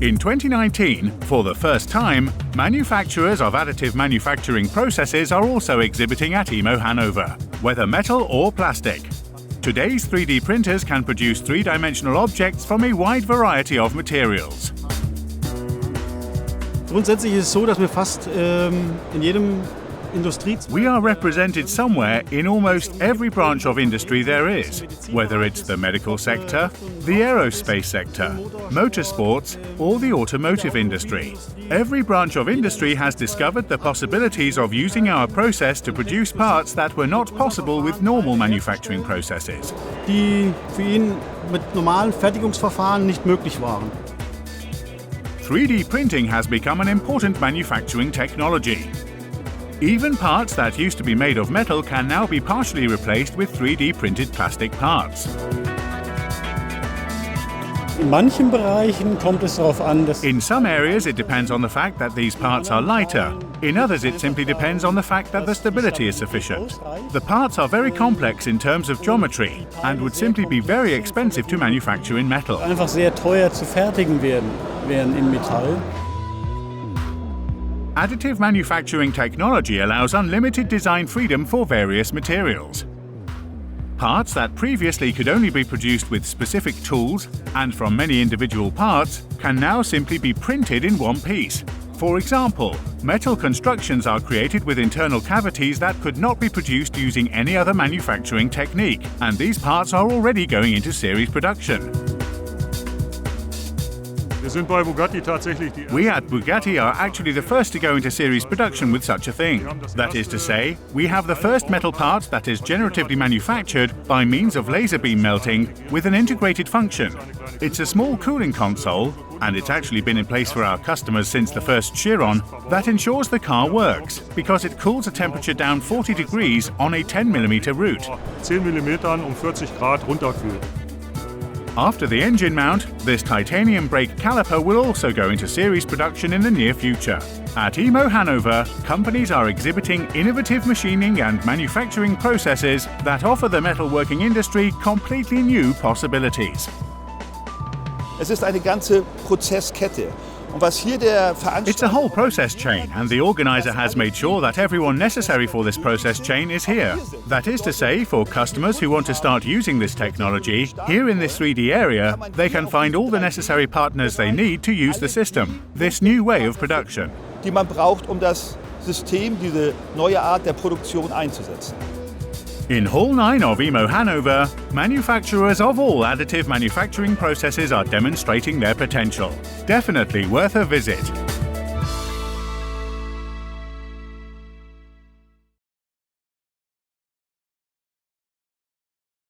In 2019, for the first time, manufacturers of additive manufacturing processes are also exhibiting at EMO Hannover, whether metal or plastic. Today's 3D printers can produce three-dimensional objects from a wide variety of materials. Grundsätzlich ist es so, dass wir fast in jedem We are represented somewhere in almost every branch of industry there is, whether it's the medical sector, the aerospace sector, motorsports, or the automotive industry. Every branch of industry has discovered the possibilities of using our process to produce parts that were not possible with normal manufacturing processes. Die für ihn mit normalen Fertigungsverfahren nicht möglich waren. 3D printing has become an important manufacturing technology. Even parts that used to be made of metal can now be partially replaced with 3D printed plastic parts. In manchen Bereichen kommt es darauf an, dass In some areas it depends on the fact that these parts are lighter. In others it simply depends on the fact that the stability is sufficient. The parts are very complex in terms of geometry and would simply be very expensive to manufacture in metal. einfach sehr teuer zu fertigen wären in Metall. Additive manufacturing technology allows unlimited design freedom for various materials. Parts that previously could only be produced with specific tools and from many individual parts can now simply be printed in one piece. For example, metal constructions are created with internal cavities that could not be produced using any other manufacturing technique, and these parts are already going into series production. We at Bugatti are actually the first to go into series production with such a thing. That is to say, we have the first metal part that is generatively manufactured by means of laser beam melting with an integrated function. It's a small cooling console, and it's actually been in place for our customers since the first Chiron, that ensures the car works, because it cools a temperature down 40 degrees on a 10mm route. 10 mm 40 Grad runterkühlt. After the engine mount, this titanium brake caliper will also go into series production in the near future. At EMO Hannover, companies are exhibiting innovative machining and manufacturing processes that offer the metalworking industry completely new possibilities. Es ist eine ganze Prozesskette. It's a whole process chain, and the organizer has made sure that everyone necessary for this process chain is here. That is to say, for customers who want to start using this technology, here in this 3D area, they can find all the necessary partners they need to use the system, this new way of production. Die man braucht, das System, diese neue Art der Produktion einzusetzen. In Hall 9 of EMO Hannover, manufacturers of all additive manufacturing processes are demonstrating their potential. Definitely worth a visit.